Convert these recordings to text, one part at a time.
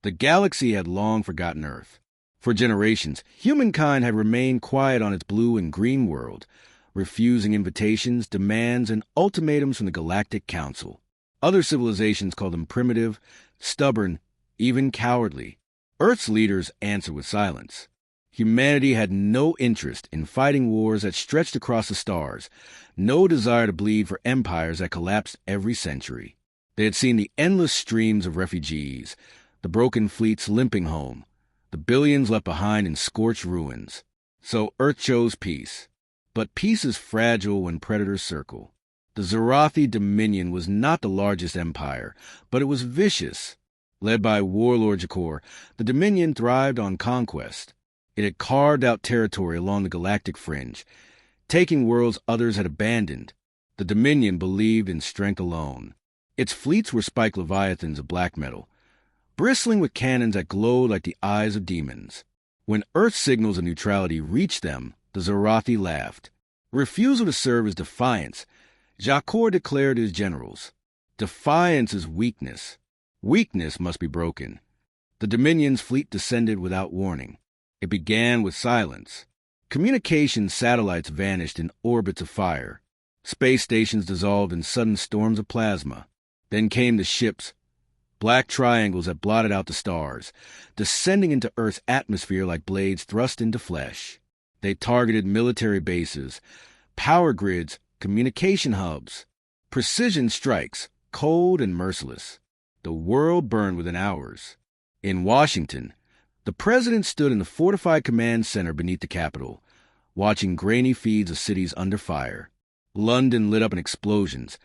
The galaxy had long forgotten Earth. For generations, humankind had remained quiet on its blue and green world, refusing invitations, demands, and ultimatums from the Galactic Council. Other civilizations called them primitive, stubborn, even cowardly. Earth's leaders answered with silence. Humanity had no interest in fighting wars that stretched across the stars, no desire to bleed for empires that collapsed every century. They had seen the endless streams of refugees, the broken fleets limping home, the billions left behind in scorched ruins. So Earth chose peace. But peace is fragile when predators circle. The Zarathi Dominion was not the largest empire, but it was vicious. Led by warlord Jakor, the Dominion thrived on conquest. It had carved out territory along the galactic fringe, taking worlds others had abandoned. The Dominion believed in strength alone. Its fleets were spiked leviathans of black metal, bristling with cannons that glowed like the eyes of demons. When Earth's signals of neutrality reached them, the Zarathi laughed. Refusal to serve is defiance. Jakor declared to his generals, "Defiance is weakness. Weakness must be broken." The Dominion's fleet descended without warning. It began with silence. Communication satellites vanished in orbits of fire. Space stations dissolved in sudden storms of plasma. Then came the ships, black triangles that blotted out the stars, descending into Earth's atmosphere like blades thrust into flesh. They targeted military bases, power grids, communication hubs. Precision strikes, cold and merciless. The world burned within hours. In Washington, the president stood in the fortified command center beneath the Capitol, watching grainy feeds of cities under fire. London lit up in explosions.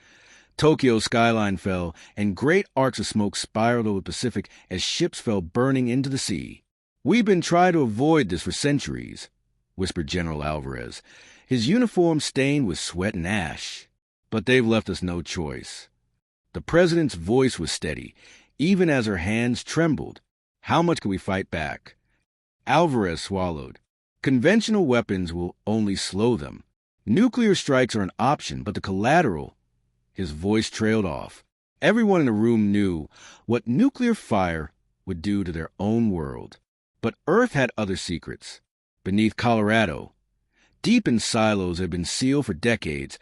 Tokyo's skyline fell, and great arcs of smoke spiraled over the Pacific as ships fell burning into the sea. "We've been trying to avoid this for centuries," whispered General Alvarez, his uniform stained with sweat and ash. "But they've left us no choice." The president's voice was steady, even as her hands trembled. "How much can we fight back?" Alvarez swallowed. "Conventional weapons will only slow them. Nuclear strikes are an option, but the collateral—" His voice trailed off. Everyone in the room knew what nuclear fire would do to their own world. But Earth had other secrets. Beneath Colorado, deep in silos that had been sealed for decades,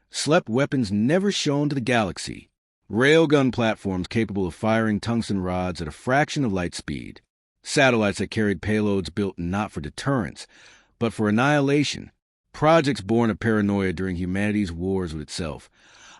slept weapons never shown to the galaxy. Railgun platforms capable of firing tungsten rods at a fraction of light speed. Satellites that carried payloads built not for deterrence, but for annihilation. Projects born of paranoia during humanity's wars with itself.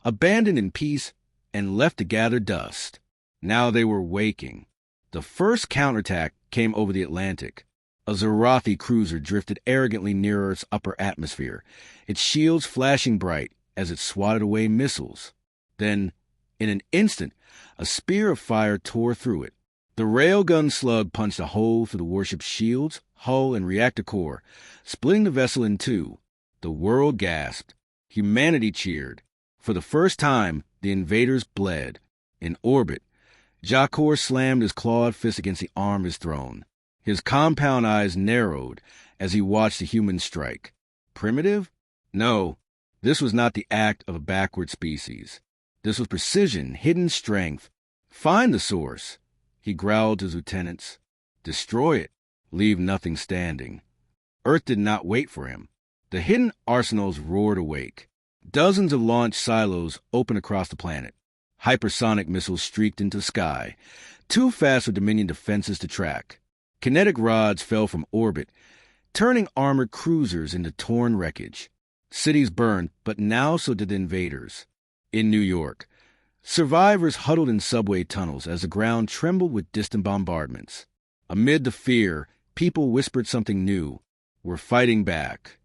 Abandoned in peace and left to gather dust. Now they were waking. The first counterattack came over the Atlantic. A Zarathi cruiser drifted arrogantly near Earth's upper atmosphere, its shields flashing bright as it swatted away missiles. Then, in an instant, a spear of fire tore through it. The railgun slug punched a hole through the warship's shields, hull, and reactor core, splitting the vessel in two. The world gasped. Humanity cheered. For the first time, the invaders bled. In orbit, Jakor slammed his clawed fist against the arm of his throne. His compound eyes narrowed as he watched the humans strike. Primitive? No, this was not the act of a backward species. This was precision, hidden strength. Find the source, he growled to his lieutenants. Destroy it. Leave nothing standing. Earth did not wait for him. The hidden arsenals roared awake. Dozens of launch silos opened across the planet. Hypersonic missiles streaked into the sky, too fast for Dominion defenses to track. Kinetic rods fell from orbit, turning armored cruisers into torn wreckage. Cities burned, but now so did the invaders. In New York, survivors huddled in subway tunnels as the ground trembled with distant bombardments. Amid the fear, people whispered something new. We're fighting back.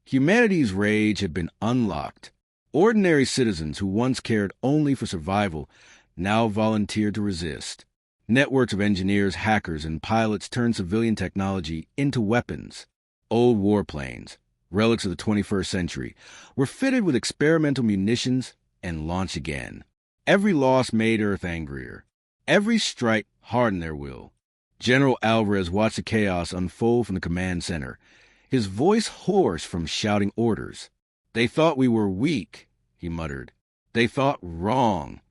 Humanity's rage had been unlocked. Ordinary citizens who once cared only for survival now volunteered to resist. Networks of engineers, hackers, and pilots turned civilian technology into weapons. Old warplanes, relics of the 21st century, were fitted with experimental munitions and launched again. Every loss made Earth angrier. Every strike hardened their will. General Alvarez watched the chaos unfold from the command center, his voice hoarse from shouting orders. "They thought we were weak," he muttered. "They thought wrong."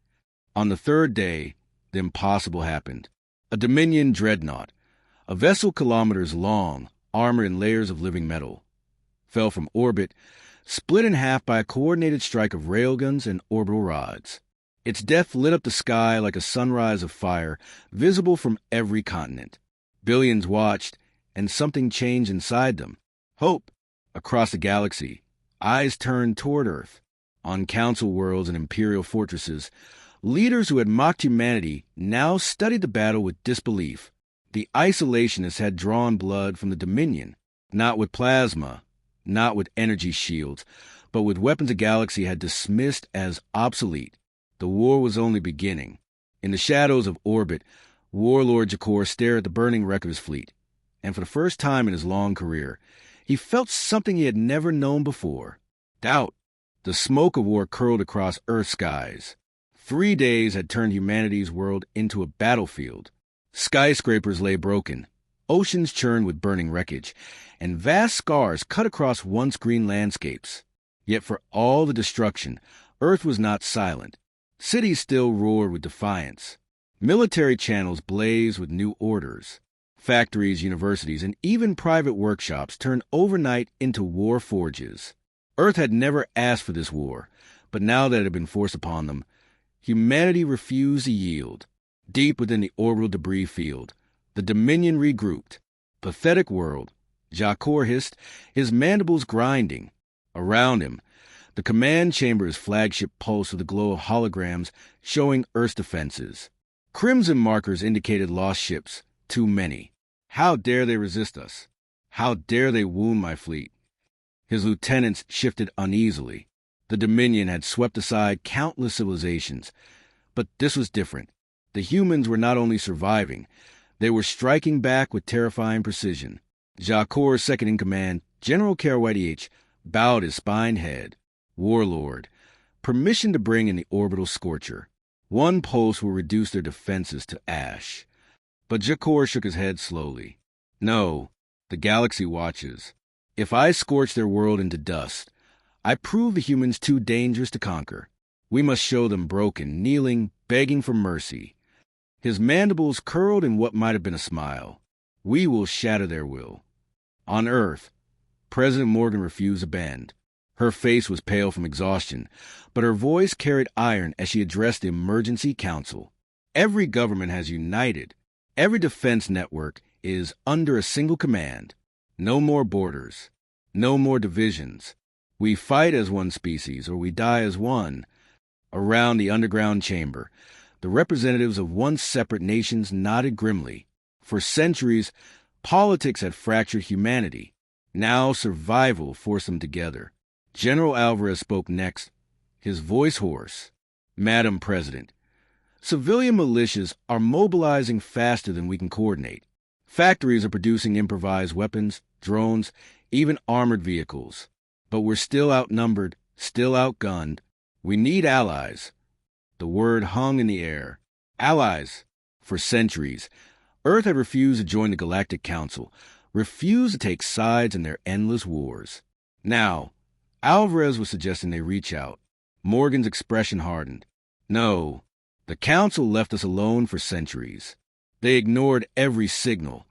On the third day, the impossible happened. A Dominion dreadnought, a vessel kilometers long, armored in layers of living metal, fell from orbit, split in half by a coordinated strike of railguns and orbital rods. Its death lit up the sky like a sunrise of fire, visible from every continent. Billions watched, and something changed inside them. Hope. Across the galaxy, eyes turned toward Earth. On council worlds and imperial fortresses, leaders who had mocked humanity now studied the battle with disbelief. The isolationists had drawn blood from the Dominion, not with plasma, not with energy shields, but with weapons the galaxy had dismissed as obsolete. The war was only beginning. In the shadows of orbit, Warlord Jakor stared at the burning wreck of his fleet, and for the first time in his long career, he felt something he had never known before. Doubt. The smoke of war curled across Earth's skies. 3 days had turned humanity's world into a battlefield. Skyscrapers lay broken, oceans churned with burning wreckage, and vast scars cut across once green landscapes. Yet for all the destruction, Earth was not silent. Cities still roared with defiance. Military channels blazed with new orders. Factories, universities, and even private workshops turned overnight into war forges. Earth had never asked for this war, but now that it had been forced upon them, humanity refused to yield. Deep within the orbital debris field, the Dominion regrouped. Pathetic world, Jakor hissed, his mandibles grinding. Around him, the command chamber's flagship pulsed with a glow of holograms showing Earth's defenses. Crimson markers indicated lost ships, too many. How dare they resist us? How dare they wound my fleet? His lieutenants shifted uneasily. The Dominion had swept aside countless civilizations, but this was different. The humans were not only surviving, they were striking back with terrifying precision. Jakor's second-in-command, General Karwadi bowed his spined head. Warlord, permission to bring in the orbital scorcher. One pulse will reduce their defenses to ash. But Jakor shook his head slowly. No, the galaxy watches. If I scorch their world into dust, I prove the humans too dangerous to conquer. We must show them broken, kneeling, begging for mercy. His mandibles curled in what might have been a smile. We will shatter their will. On Earth, President Morgan refused to bend. Her face was pale from exhaustion, but her voice carried iron as she addressed the Emergency Council. Every government has united. Every defense network is under a single command. No more borders. No more divisions. We fight as one species, or we die as one. Around the underground chamber, the representatives of once separate nations nodded grimly. For centuries, politics had fractured humanity. Now survival forced them together. General Alvarez spoke next, his voice hoarse. Madam President, civilian militias are mobilizing faster than we can coordinate. Factories are producing improvised weapons, drones, even armored vehicles. But we're still outnumbered, still outgunned. We need allies. The word hung in the air. Allies. For centuries, Earth had refused to join the Galactic Council, refused to take sides in their endless wars. Now, Alvarez was suggesting they reach out. Morgan's expression hardened. No, the Council left us alone for centuries. They ignored every signal,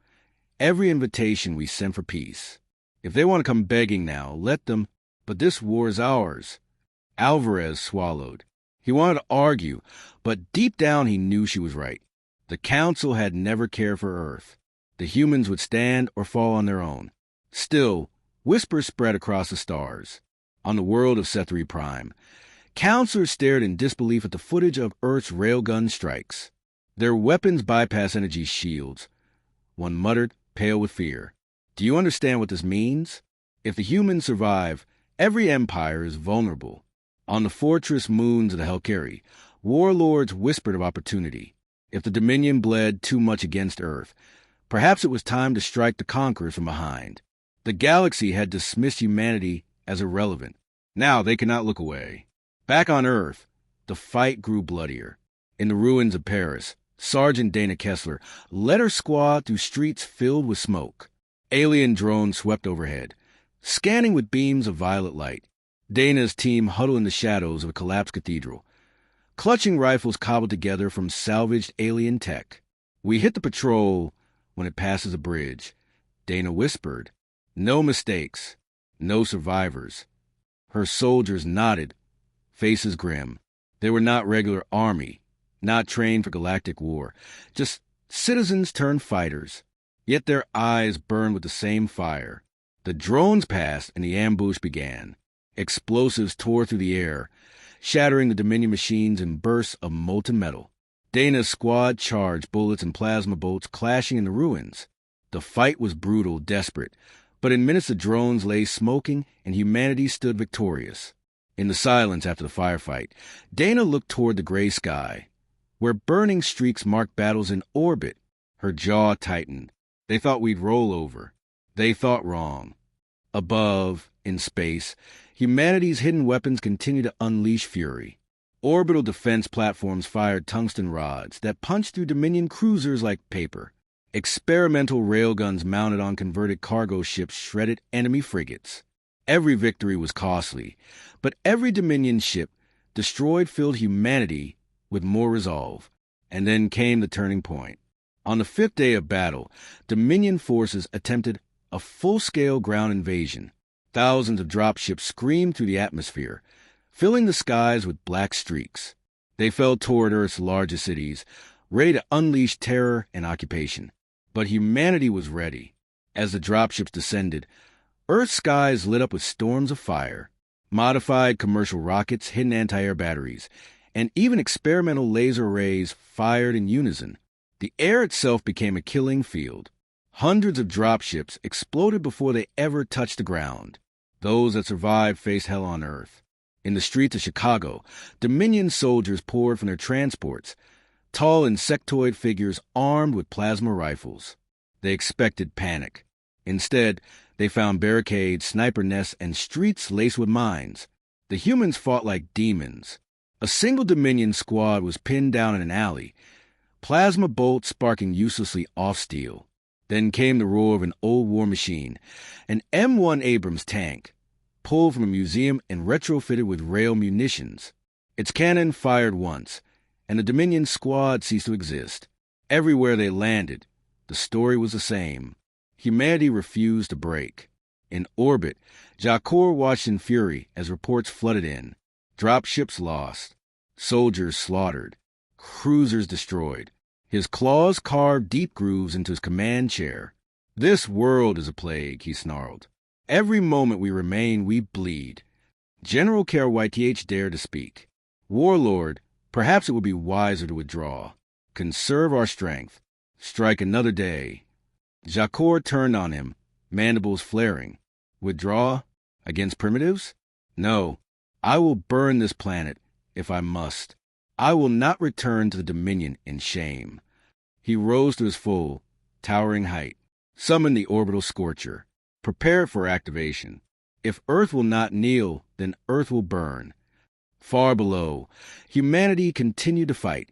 every invitation we sent for peace. If they want to come begging now, let them, but this war is ours. Alvarez swallowed. He wanted to argue, but deep down he knew she was right. The Council had never cared for Earth. The humans would stand or fall on their own. Still, whispers spread across the stars. On the world of Sethri Prime, counselors stared in disbelief at the footage of Earth's railgun strikes. Their weapons bypass energy shields. One muttered, pale with fear. Do you understand what this means? If the humans survive, every empire is vulnerable. On the fortress moons of the Helkari, warlords whispered of opportunity. If the Dominion bled too much against Earth, perhaps it was time to strike the conquerors from behind. The galaxy had dismissed humanity as irrelevant. Now they could not look away. Back on Earth, the fight grew bloodier. In the ruins of Paris, Sergeant Dana Kessler led her squad through streets filled with smoke. Alien drones swept overhead, scanning with beams of violet light. Dana's team huddled in the shadows of a collapsed cathedral, clutching rifles cobbled together from salvaged alien tech. We hit the patrol when it passes a bridge. Dana whispered. No mistakes. No survivors. Her soldiers nodded, faces grim. They were not regular army, not trained for galactic war, just citizens turned fighters. Yet their eyes burned with the same fire. The drones passed and the ambush began. Explosives tore through the air, shattering the Dominion machines in bursts of molten metal. Dana's squad charged, bullets and plasma bolts clashing in the ruins. The fight was brutal, desperate, but in minutes the drones lay smoking and humanity stood victorious. In the silence after the firefight, Dana looked toward the gray sky, where burning streaks marked battles in orbit. Her jaw tightened. They thought we'd roll over. They thought wrong. Above, in space, humanity's hidden weapons continued to unleash fury. Orbital defense platforms fired tungsten rods that punched through Dominion cruisers like paper. Experimental railguns mounted on converted cargo ships shredded enemy frigates. Every victory was costly, but every Dominion ship destroyed filled humanity with more resolve. And then came the turning point. On the 5th day of battle, Dominion forces attempted a full-scale ground invasion. Thousands of dropships screamed through the atmosphere, filling the skies with black streaks. They fell toward Earth's largest cities, ready to unleash terror and occupation. But humanity was ready. As the dropships descended, Earth's skies lit up with storms of fire. Modified commercial rockets, hidden anti-air batteries, and even experimental laser arrays fired in unison. The air itself became a killing field. Hundreds of dropships exploded before they ever touched the ground. Those that survived faced hell on Earth. In the streets of Chicago, Dominion soldiers poured from their transports, tall insectoid figures armed with plasma rifles. They expected panic. Instead, they found barricades, sniper nests, and streets laced with mines. The humans fought like demons. A single Dominion squad was pinned down in an alley, plasma bolts sparking uselessly off steel. Then came the roar of an old war machine, an M1 Abrams tank, pulled from a museum and retrofitted with rail munitions. Its cannon fired once, and the Dominion squad ceased to exist. Everywhere they landed, the story was the same. Humanity refused to break. In orbit, Jakor watched in fury as reports flooded in. Dropships lost, soldiers slaughtered, cruisers destroyed. His claws carved deep grooves into his command chair. This world is a plague, he snarled. Every moment we remain, we bleed. General KRYTH dared to speak. Warlord, perhaps it would be wiser to withdraw. Conserve our strength. Strike another day. Jakor turned on him, mandibles flaring. Withdraw? Against primitives? No. I will burn this planet, if I must. I will not return to the Dominion in shame. He rose to his full, towering height, summoned the orbital scorcher, prepared for activation. If Earth will not kneel, then Earth will burn. Far below, humanity continued to fight,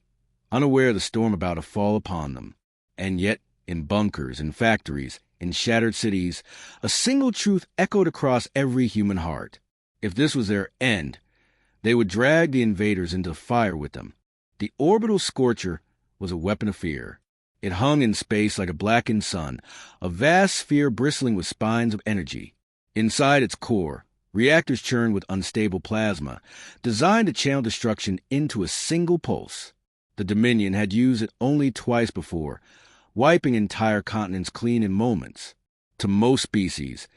unaware of the storm about to fall upon them. And yet, in bunkers, in factories, in shattered cities, a single truth echoed across every human heart. If this was their end, they would drag the invaders into the fire with them. The orbital scorcher was a weapon of fear. It hung in space like a blackened sun, a vast sphere bristling with spines of energy. Inside its core, reactors churned with unstable plasma, designed to channel destruction into a single pulse. The Dominion had used it only twice before, wiping entire continents clean in moments. To most species,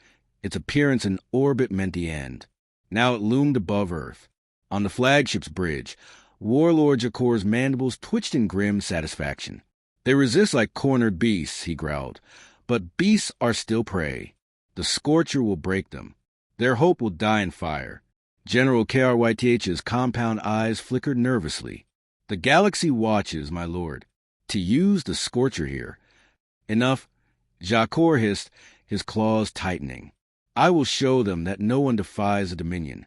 its appearance in orbit meant the end. Now it loomed above Earth. On the flagship's bridge, Warlord Jakor's mandibles twitched in grim satisfaction. They resist like cornered beasts, he growled, but beasts are still prey. The Scorcher will break them. Their hope will die in fire. General KRYTH's compound eyes flickered nervously. The galaxy watches, my lord. To use the Scorcher here. Enough, Jakor hissed, his claws tightening. I will show them that no one defies the Dominion.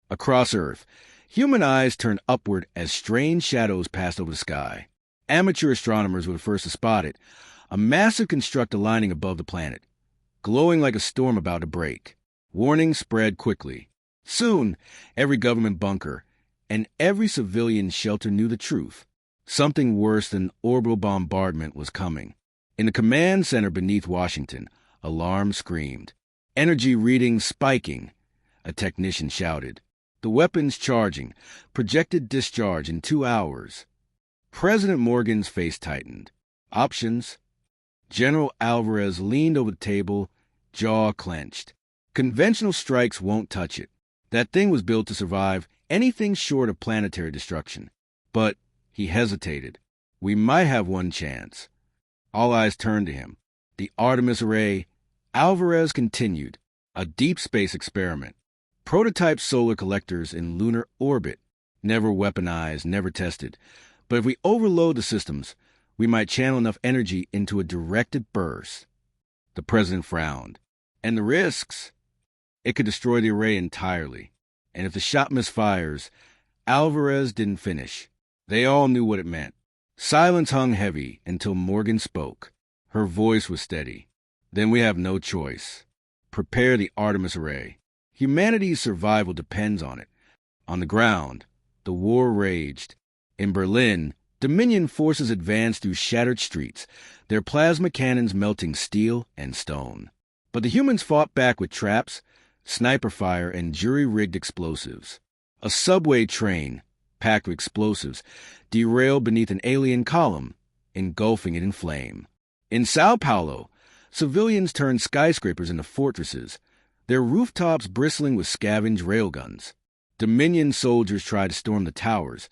Across Earth, human eyes turned upward as strange shadows passed over the sky. Amateur astronomers were the first to spot it, a massive construct aligning above the planet, glowing like a storm about to break. Warning spread quickly. Soon, every government bunker and every civilian shelter knew the truth. Something worse than orbital bombardment was coming. In the command center beneath Washington, alarm screamed. Energy readings spiking, a technician shouted. The weapons charging, projected discharge in 2 hours. President Morgan's face tightened. Options? General Alvarez leaned over the table, jaw clenched. Conventional strikes won't touch it. That thing was built to survive anything short of planetary destruction. But he hesitated. We might have one chance. All eyes turned to him. The Artemis array. Alvarez continued. A deep space experiment. Prototype solar collectors in lunar orbit. Never weaponized, never tested. But if we overload the systems, we might channel enough energy into a directed burst. The president frowned. And the risks? It could destroy the array entirely. And if the shot misfires, Alvarez didn't finish. They all knew what it meant. Silence hung heavy until Morgan spoke. Her voice was steady. Then we have no choice. Prepare the Artemis array. Humanity's survival depends on it. On the ground, the war raged. In Berlin, Dominion forces advanced through shattered streets, their plasma cannons melting steel and stone. But the humans fought back with traps, sniper fire, and jury-rigged explosives. A subway train, packed with explosives, derailed beneath an alien column, engulfing it in flame. In Sao Paulo, civilians turned skyscrapers into fortresses, their rooftops bristling with scavenged railguns. Dominion soldiers tried to storm the towers,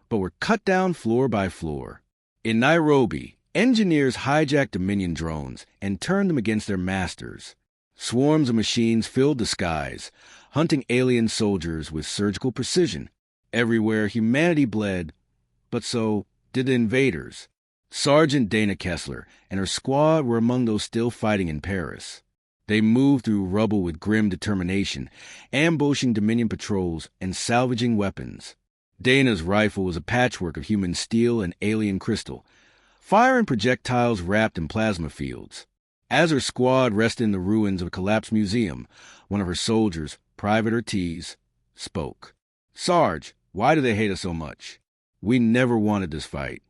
but were cut down floor by floor. In Nairobi, engineers hijacked Dominion drones and turned them against their masters. Swarms of machines filled the skies, hunting alien soldiers with surgical precision. Everywhere humanity bled, but so did the invaders. Sergeant Dana Kessler and her squad were among those still fighting in Paris. They moved through rubble with grim determination, ambushing Dominion patrols and salvaging weapons. Dana's rifle was a patchwork of human steel and alien crystal, firing projectiles wrapped in plasma fields. As her squad rested in the ruins of a collapsed museum, one of her soldiers, Private Ortiz, spoke. "Sarge, why do they hate us so much? We never wanted this fight."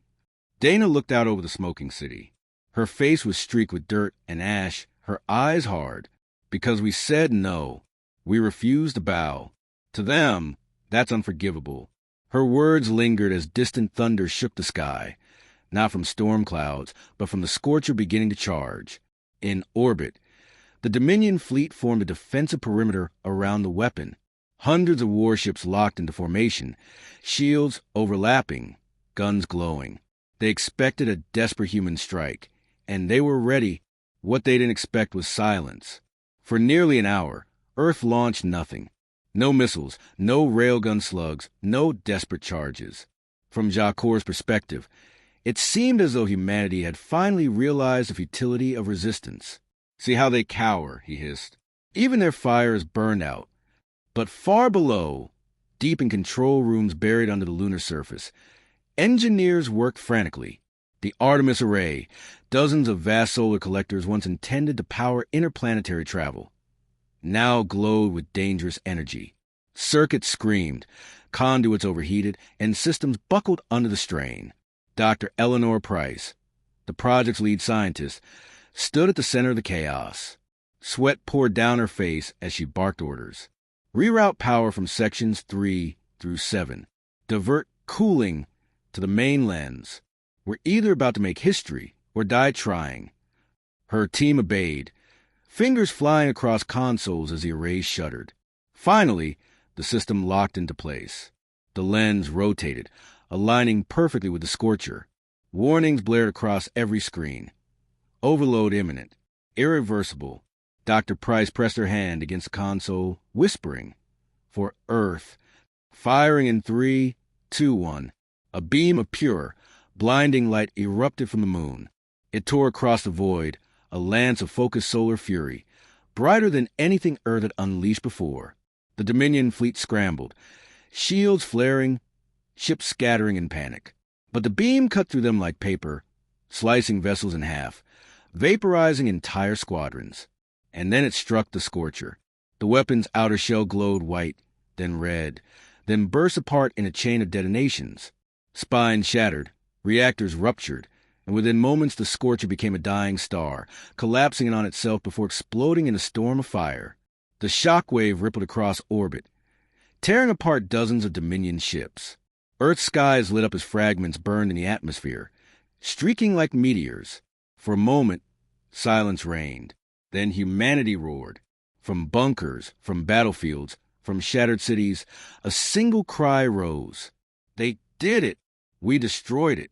Dana looked out over the smoking city. Her face was streaked with dirt and ash, her eyes hard. "Because we said no. We refused to bow. To them, that's unforgivable." Her words lingered as distant thunder shook the sky, not from storm clouds, but from the scorcher beginning to charge. In orbit, the Dominion fleet formed a defensive perimeter around the weapon. Hundreds of warships locked into formation, shields overlapping, guns glowing. They expected a desperate human strike, and they were ready. What they didn't expect was silence. For nearly an hour, Earth launched nothing. No missiles, no railgun slugs, no desperate charges. From Jacquard's perspective, it seemed as though humanity had finally realized the futility of resistance. "See how they cower," he hissed. "Even their fire is burned out." But far below, deep in control rooms buried under the lunar surface, engineers worked frantically. The Artemis array, dozens of vast solar collectors once intended to power interplanetary travel, now glowed with dangerous energy. Circuits screamed, conduits overheated, and systems buckled under the strain. Dr. Eleanor Price, the project's lead scientist, stood at the center of the chaos. Sweat poured down her face as she barked orders. Reroute power from sections 3 through 7. Divert cooling to the main lens. We're either about to make history or die trying. Her team obeyed, fingers flying across consoles as the array shuddered. Finally, the system locked into place. The lens rotated, aligning perfectly with the scorcher. Warnings blared across every screen. Overload imminent. Irreversible. Dr. Price pressed her hand against the console, whispering, "For Earth." Firing in 3, 2, 1. A beam of pure, blinding light erupted from the moon. It tore across the void, a lance of focused solar fury, brighter than anything Earth had unleashed before. The Dominion fleet scrambled, shields flaring, ships scattering in panic. But the beam cut through them like paper, slicing vessels in half, vaporizing entire squadrons. And then it struck the scorcher. The weapon's outer shell glowed white, then red, then burst apart in a chain of detonations. Spines shattered, Reactors ruptured, and within moments the Scorcher became a dying star, collapsing in on itself before exploding in a storm of fire. The shockwave rippled across orbit, tearing apart dozens of Dominion ships. Earth's skies lit up as fragments burned in the atmosphere, streaking like meteors. For a moment, silence reigned. Then humanity roared. From bunkers, from battlefields, from shattered cities, a single cry rose. They did it! We destroyed it!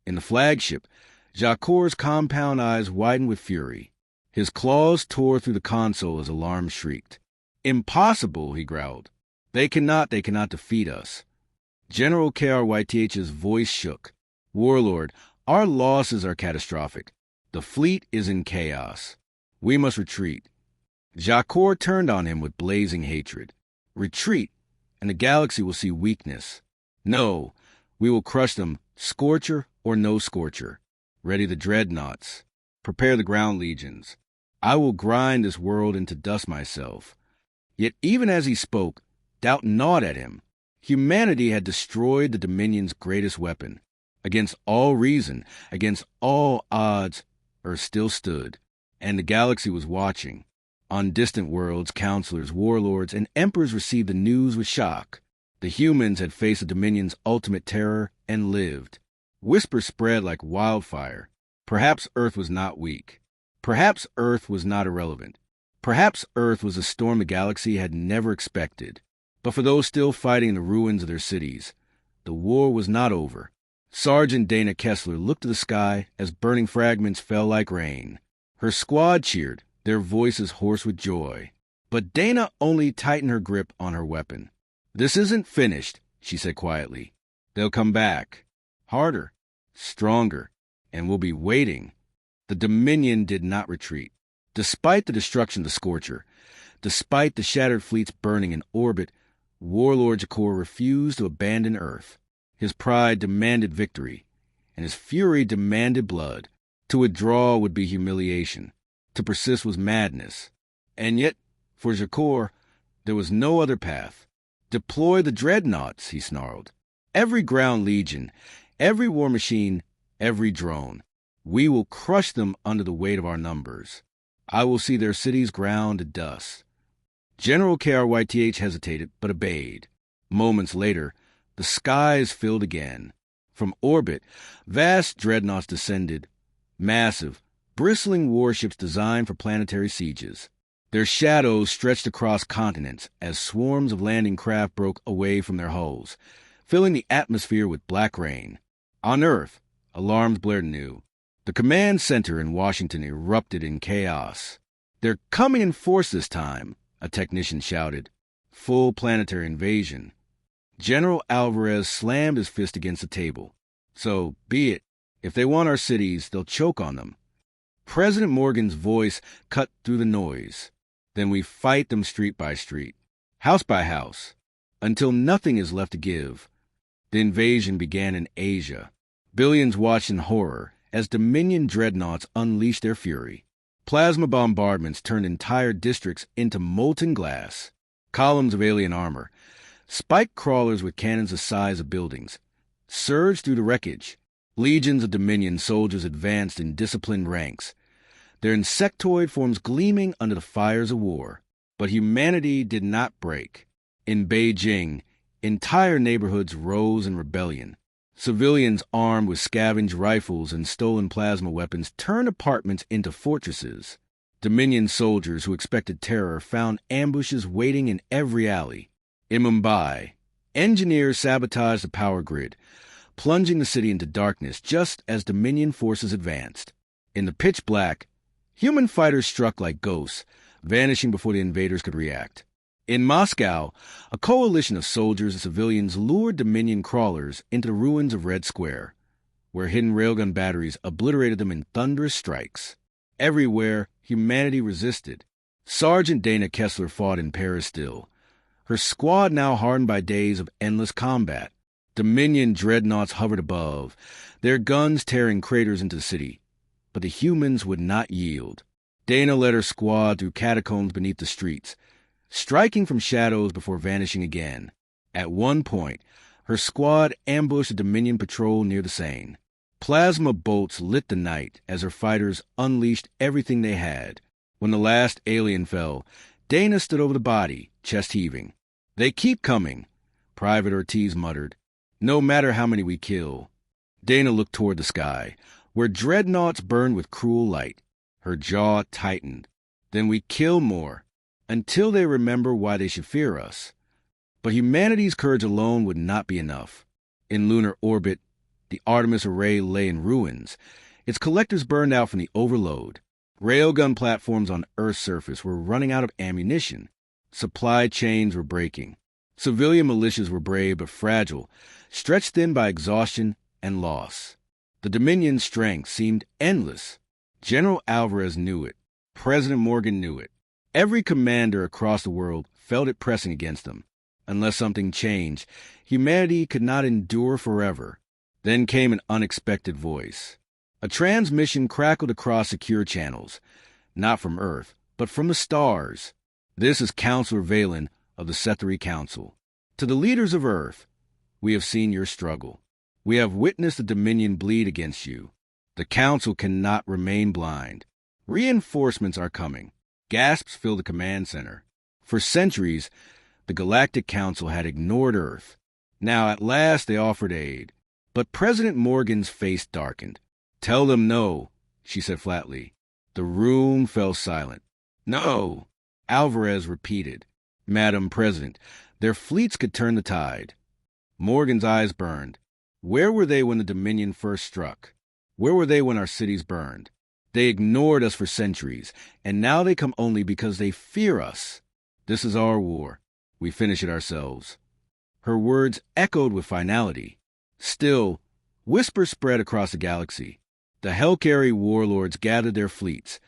In the flagship, Jacor's compound eyes widened with fury. His claws tore through the console as alarm shrieked. Impossible, he growled. They cannot defeat us. General KRYTH's voice shook. Warlord, our losses are catastrophic. The fleet is in chaos. We must retreat. Jacor turned on him with blazing hatred. Retreat, and the galaxy will see weakness. No, we will crush them, Scorcher or no Scorcher. Ready the dreadnoughts. Prepare the ground legions. I will grind this world into dust myself. Yet even as he spoke, doubt gnawed at him. Humanity had destroyed the Dominion's greatest weapon. Against all reason, against all odds, Earth still stood, and the galaxy was watching. On distant worlds, counselors, warlords, and emperors received the news with shock. The humans had faced the Dominion's ultimate terror and lived. Whispers spread like wildfire. Perhaps Earth was not weak. Perhaps Earth was not irrelevant. Perhaps Earth was a storm the galaxy had never expected. But for those still fighting in the ruins of their cities, the war was not over. Sergeant Dana Kessler looked to the sky as burning fragments fell like rain. Her squad cheered, their voices hoarse with joy. But Dana only tightened her grip on her weapon. This isn't finished, she said quietly. They'll come back. Harder, stronger, and we'll be waiting. The Dominion did not retreat. Despite the destruction of the Scorcher, despite the shattered fleets burning in orbit, Warlord Jacor refused to abandon Earth. His pride demanded victory, and his fury demanded blood. To withdraw would be humiliation. To persist was madness. And yet, for Jacor, there was no other path. Deploy the dreadnoughts, he snarled. Every ground legion, every war machine, every drone. We will crush them under the weight of our numbers. I will see their cities ground to dust. General KRYTH hesitated, but obeyed. Moments later, the skies filled again. From orbit, vast dreadnoughts descended, massive, bristling warships designed for planetary sieges. Their shadows stretched across continents as swarms of landing craft broke away from their hulls, filling the atmosphere with black rain. On Earth, alarms blared anew. The command center in Washington erupted in chaos. They're coming in force this time, a technician shouted. Full planetary invasion. General Alvarez slammed his fist against the table. So, be it. If they want our cities, they'll choke on them. President Morgan's voice cut through the noise. Then we fight them street by street, house by house, until nothing is left to give. The invasion began in Asia. Billions watched in horror as Dominion dreadnoughts unleashed their fury. Plasma bombardments turned entire districts into molten glass. Columns of alien armor, spike crawlers with cannons the size of buildings, surged through the wreckage. Legions of Dominion soldiers advanced in disciplined ranks, their insectoid forms gleaming under the fires of war. But humanity did not break. In Beijing, entire neighborhoods rose in rebellion. Civilians armed with scavenged rifles and stolen plasma weapons turned apartments into fortresses. Dominion soldiers who expected terror found ambushes waiting in every alley. In Mumbai, engineers sabotaged the power grid, plunging the city into darkness just as Dominion forces advanced. In the pitch black, human fighters struck like ghosts, vanishing before the invaders could react. In Moscow, a coalition of soldiers and civilians lured Dominion crawlers into the ruins of Red Square, where hidden railgun batteries obliterated them in thunderous strikes. Everywhere, humanity resisted. Sergeant Dana Kessler fought in Paris still, her squad now hardened by days of endless combat. Dominion dreadnoughts hovered above, their guns tearing craters into the city. But the humans would not yield. Dana led her squad through catacombs beneath the streets, striking from shadows before vanishing again. At one point, Her squad ambushed a Dominion patrol near the Seine. Plasma bolts lit the night as her fighters unleashed everything they had. When the last alien fell, Dana stood over the body, chest heaving. "They keep coming," Private Ortiz muttered. "No matter how many we kill." Dana looked toward the sky, where dreadnoughts burned with cruel light. Her jaw tightened. "Then we kill more, until they remember why they should fear us." But humanity's courage alone would not be enough. In lunar orbit, the Artemis array lay in ruins, its collectors burned out from the overload. Railgun platforms on Earth's surface were running out of ammunition. Supply chains were breaking. Civilian militias were brave but fragile, stretched thin by exhaustion and loss. The Dominion's strength seemed endless. General Alvarez knew it. President Morgan knew it. Every commander across the world felt it pressing against them. Unless something changed, humanity could not endure forever. Then came an unexpected voice. A transmission crackled across secure channels, not from Earth, but from the stars. "This is Counselor Valen of the Setheri Council. To the leaders of Earth, we have seen your struggle. We have witnessed the Dominion bleed against you. The Council cannot remain blind. Reinforcements are coming." Gasps filled the command center. For centuries, the Galactic Council had ignored Earth. Now, at last, they offered aid. But President Morgan's face darkened. "Tell them no," she said flatly. The room fell silent. "No," Alvarez repeated. "Madam President, their fleets could turn the tide." Morgan's eyes burned. Where were they when the Dominion first struck? Where were they when our cities burned? They ignored us for centuries, and now they come only because they fear us. This is our war. We finish it ourselves. Her words echoed with finality. Still, whispers spread across the galaxy. The Hellcarry warlords gathered their fleets,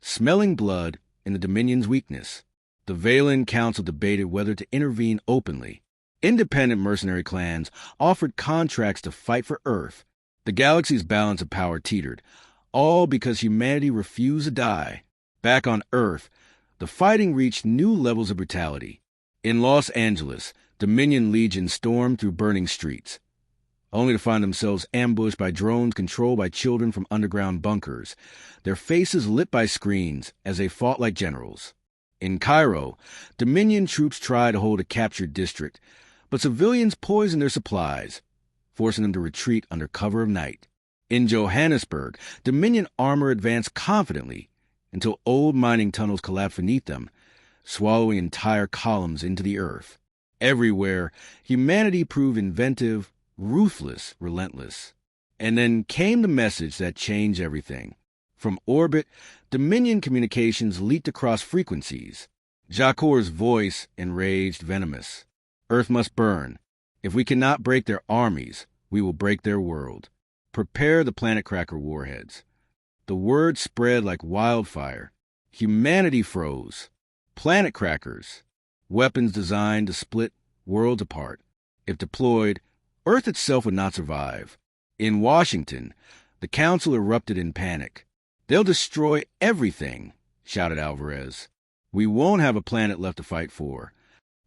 smelling blood in the Dominion's weakness. The Valen Council debated whether to intervene openly. Independent mercenary clans offered contracts to fight for Earth. The galaxy's balance of power teetered, all because humanity refused to die. Back on Earth, the fighting reached new levels of brutality. In Los Angeles, Dominion legions stormed through burning streets, only to find themselves ambushed by drones controlled by children from underground bunkers, their faces lit by screens as they fought like generals. In Cairo, Dominion troops tried to hold a captured district, but civilians poisoned their supplies, forcing them to retreat under cover of night. In Johannesburg, Dominion armor advanced confidently until old mining tunnels collapsed beneath them, swallowing entire columns into the earth. Everywhere, humanity proved inventive, ruthless, relentless. And then came the message that changed everything. From orbit, Dominion communications leaked across frequencies. Jacor's voice, enraged, venomous. "Earth must burn. If we cannot break their armies, we will break their world. Prepare the planet cracker warheads." The word spread like wildfire. Humanity froze. Planet crackers, weapons designed to split worlds apart. If deployed, Earth itself would not survive. In Washington, the Council erupted in panic. "They'll destroy everything," shouted Alvarez. "We won't have a planet left to fight for."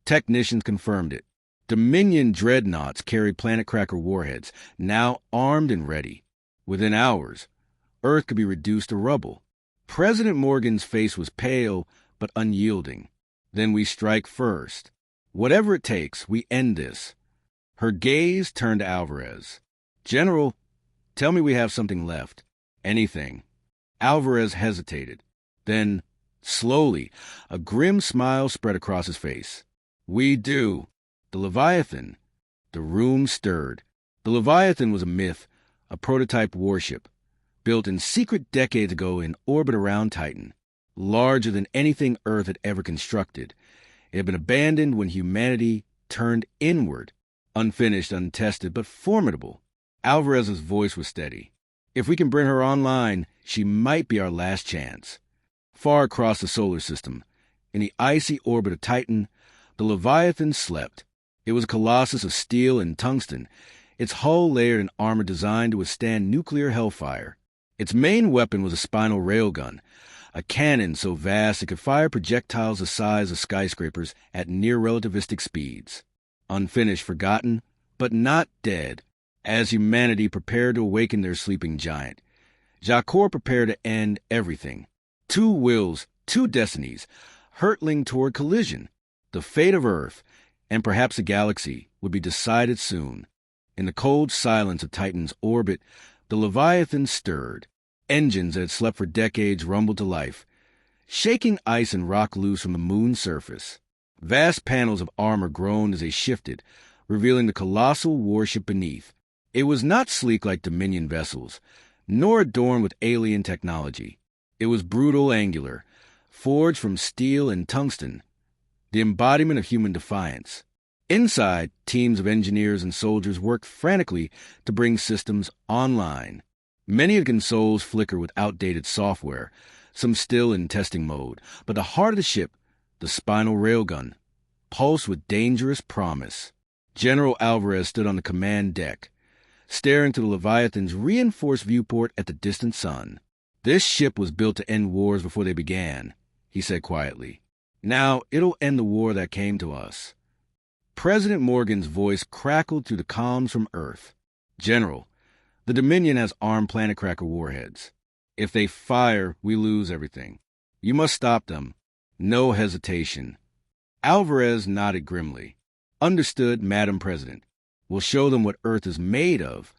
Technicians confirmed it. Dominion dreadnoughts carried planet cracker warheads, now armed and ready. Within hours, Earth could be reduced to rubble. President Morgan's face was pale but unyielding. "Then we strike first. Whatever it takes, we end this." Her gaze turned to Alvarez. "General, tell me we have something left. Anything." Alvarez hesitated. Then, slowly, a grim smile spread across his face. "We do. The Leviathan." The room stirred. The Leviathan was a myth, a prototype warship, built in secret decades ago in orbit around Titan. Larger than anything Earth had ever constructed. It had been abandoned when humanity turned inward. Unfinished, untested, but formidable. Alvarez's voice was steady. "If we can bring her online, she might be our last chance." Far across the solar system, in the icy orbit of Titan, the Leviathan slept. It was a colossus of steel and tungsten, its hull layered in armor designed to withstand nuclear hellfire. Its main weapon was a spinal railgun, a cannon so vast it could fire projectiles the size of skyscrapers at near relativistic speeds. Unfinished, forgotten, but not dead. As humanity prepared to awaken their sleeping giant, Jakor prepared to end everything. Two wills, two destinies, hurtling toward collision. The fate of Earth, and perhaps the galaxy, would be decided soon. In the cold silence of Titan's orbit, the Leviathan stirred. Engines that had slept for decades rumbled to life, shaking ice and rock loose from the moon's surface. Vast panels of armor groaned as they shifted, revealing the colossal warship beneath. It was not sleek like Dominion vessels, nor adorned with alien technology. It was brutal, angular, forged from steel and tungsten, the embodiment of human defiance. Inside, teams of engineers and soldiers worked frantically to bring systems online. Many of the consoles flicker with outdated software, some still in testing mode, but the heart of the ship, the spinal railgun, pulsed with dangerous promise. General Alvarez stood on the command deck, staring through the Leviathan's reinforced viewport at the distant sun. "This ship was built to end wars before they began," he said quietly. "Now it'll end the war that came to us." President Morgan's voice crackled through the comms from Earth. "General, the Dominion has armed planet cracker warheads. If they fire, we lose everything. You must stop them. No hesitation." Alvarez nodded grimly. "Understood, Madam President. We'll show them what Earth is made of."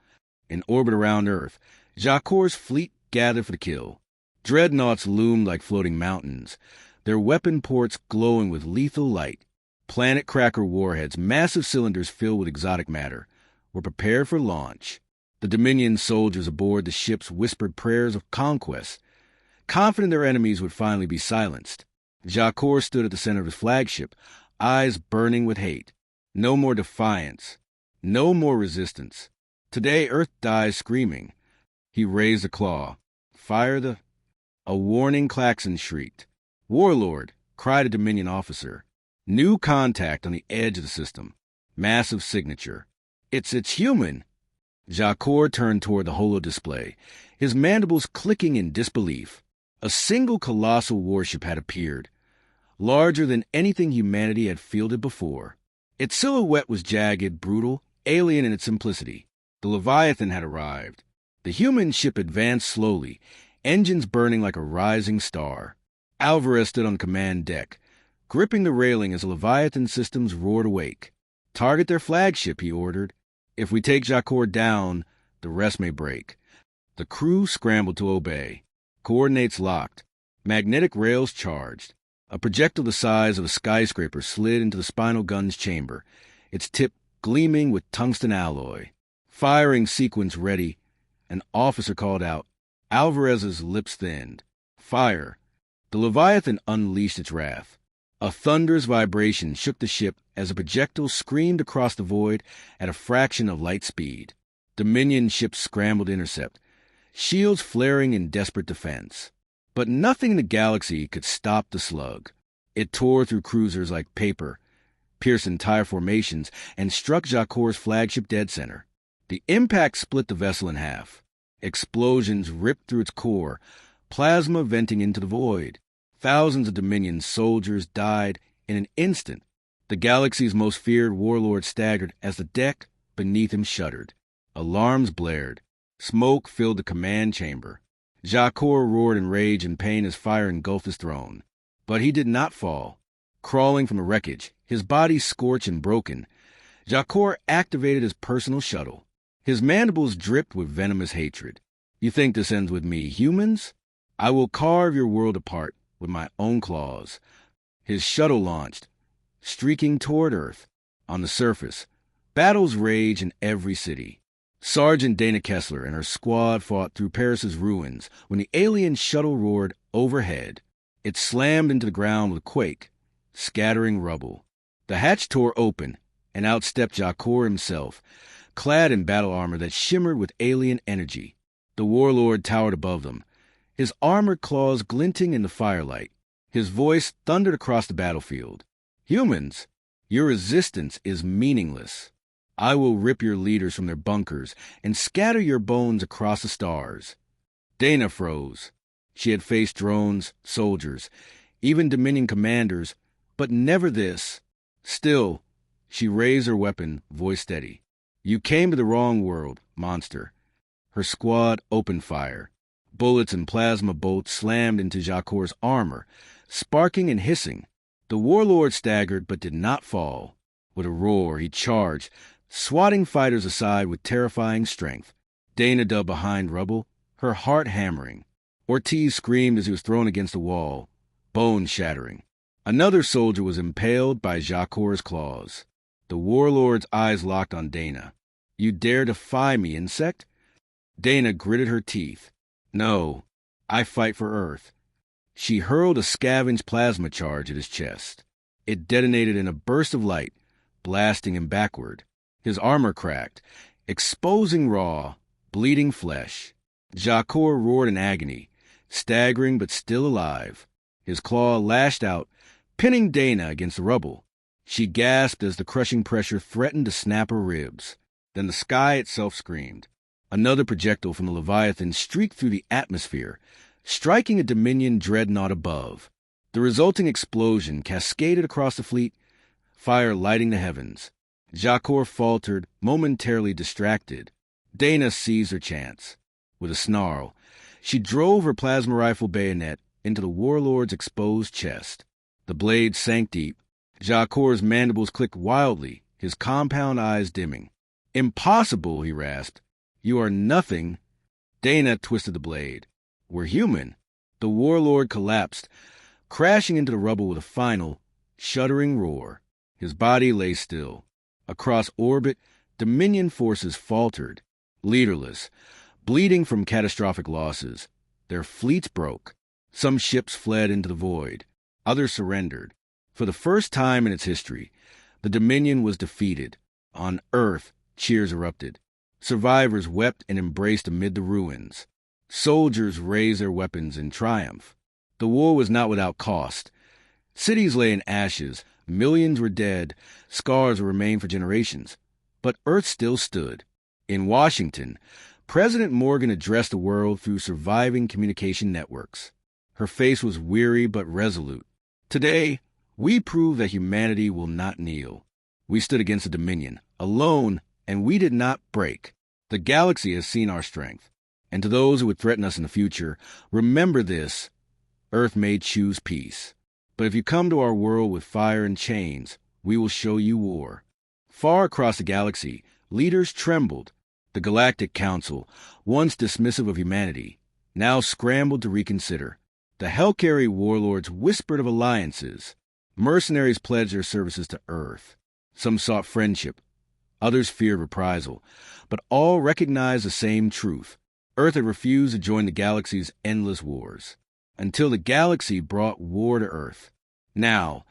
In orbit around Earth, Jakor's fleet gathered for the kill. Dreadnoughts loomed like floating mountains, their weapon ports glowing with lethal light. Planet cracker warheads, massive cylinders filled with exotic matter, were prepared for launch. The Dominion soldiers aboard the ships whispered prayers of conquest, confident their enemies would finally be silenced. Jakor stood at the center of his flagship, eyes burning with hate. No more defiance. No more resistance. Today, Earth dies screaming. He raised a claw. "Fire the—" A warning klaxon shrieked. "Warlord," cried a Dominion officer. New contact on the edge of the system. Massive signature. It's human." Jakor turned toward the holo display, his mandibles clicking in disbelief. A single colossal warship had appeared, larger than anything humanity had fielded before. Its silhouette was jagged, brutal, alien in its simplicity. The Leviathan had arrived. The human ship advanced slowly, engines burning like a rising star. Alvarez stood on the command deck, gripping the railing as the Leviathan systems roared awake. "Target their flagship," he ordered. "If we take Jakor down, the rest may break." The crew scrambled to obey. Coordinates locked. Magnetic rails charged. A projectile the size of a skyscraper slid into the spinal gun's chamber, its tip gleaming with tungsten alloy. Firing sequence ready. An officer called out. Alvarez's lips thinned. "Fire." The Leviathan unleashed its wrath. A thunderous vibration shook the ship as a projectile screamed across the void at a fraction of light speed. Dominion ships scrambled to intercept, shields flaring in desperate defense. But nothing in the galaxy could stop the slug. It tore through cruisers like paper, pierced entire formations, and struck Jakor's flagship dead center. The impact split the vessel in half. Explosions ripped through its core, plasma venting into the void. Thousands of Dominion soldiers died in an instant. The galaxy's most feared warlord staggered as the deck beneath him shuddered. Alarms blared. Smoke filled the command chamber. Jakor roared in rage and pain as fire engulfed his throne. But he did not fall. Crawling from the wreckage, his body scorched and broken, Jakor activated his personal shuttle. His mandibles dripped with venomous hatred. "You think this ends with me, humans? I will carve your world apart with my own claws." His shuttle launched, streaking toward Earth. On the surface, battles raged in every city. Sergeant Dana Kessler and her squad fought through Paris's ruins when the alien shuttle roared overhead. It slammed into the ground with a quake, scattering rubble. The hatch tore open, and out stepped Jakor himself, clad in battle armor that shimmered with alien energy. The warlord towered above them, his armored claws glinting in the firelight. His voice thundered across the battlefield. "Humans, your resistance is meaningless. I will rip your leaders from their bunkers and scatter your bones across the stars." Dana froze. She had faced drones, soldiers, even Dominion commanders, but never this. Still, she raised her weapon, voice steady. You came to the wrong world, monster. Her squad opened fire. Bullets and plasma bolts slammed into Jacor's armor, sparking and hissing. The warlord staggered but did not fall. With a roar, he charged, swatting fighters aside with terrifying strength. Dana dug behind rubble, her heart hammering. Ortiz screamed as he was thrown against the wall, bone shattering. Another soldier was impaled by Jacor's claws. The warlord's eyes locked on Dana. You dare defy me, insect? Dana gritted her teeth. No, I fight for Earth. She hurled a scavenged plasma charge at his chest. It detonated in a burst of light, blasting him backward. His armor cracked, exposing raw, bleeding flesh. Jacor roared in agony, staggering but still alive. His claw lashed out, pinning Dana against the rubble. She gasped as the crushing pressure threatened to snap her ribs. Then the sky itself screamed. Another projectile from the Leviathan streaked through the atmosphere, striking a Dominion dreadnought above. The resulting explosion cascaded across the fleet, fire lighting the heavens. Jacor faltered, momentarily distracted. Dana seized her chance. With a snarl, she drove her plasma rifle bayonet into the warlord's exposed chest. The blade sank deep. Jacor's mandibles clicked wildly, his compound eyes dimming. Impossible, he rasped. You are nothing. Dana twisted the blade. We're human. The warlord collapsed, crashing into the rubble with a final, shuddering roar. His body lay still. Across orbit, Dominion forces faltered, leaderless, bleeding from catastrophic losses. Their fleets broke. Some ships fled into the void. Others surrendered. For the first time in its history, the Dominion was defeated. On Earth, cheers erupted. Survivors wept and embraced amid the ruins. Soldiers raised their weapons in triumph. The war was not without cost. Cities lay in ashes, millions were dead, scars would remain for generations. But Earth still stood. In Washington, President Morgan addressed the world through surviving communication networks. Her face was weary but resolute. Today, we prove that humanity will not kneel. We stood against the Dominion, alone, and we did not break. The galaxy has seen our strength. And to those who would threaten us in the future, remember this: Earth may choose peace. But if you come to our world with fire and chains, we will show you war. Far across the galaxy, leaders trembled. The Galactic Council, once dismissive of humanity, now scrambled to reconsider. The Hellcarry warlords whispered of alliances. Mercenaries pledged their services to Earth. Some sought friendship. Others feared reprisal. But all recognized the same truth. Earth had refused to join the galaxy's endless wars. Until the galaxy brought war to Earth. Now,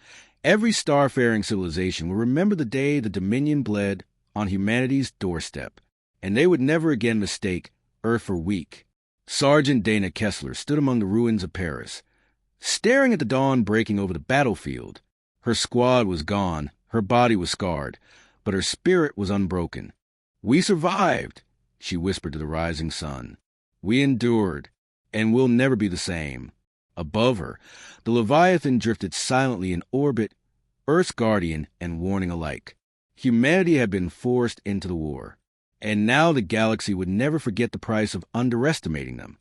every starfaring civilization will remember the day the Dominion bled on humanity's doorstep. And they would never again mistake Earth for weak. Sergeant Dana Kessler stood among the ruins of Paris, staring at the dawn breaking over the battlefield. Her squad was gone, her body was scarred, but her spirit was unbroken. We survived, she whispered to the rising sun. We endured, and we'll never be the same. Above her, the Leviathan drifted silently in orbit, Earth's guardian and warning alike. Humanity had been forced into the war. And now the galaxy would never forget the price of underestimating them.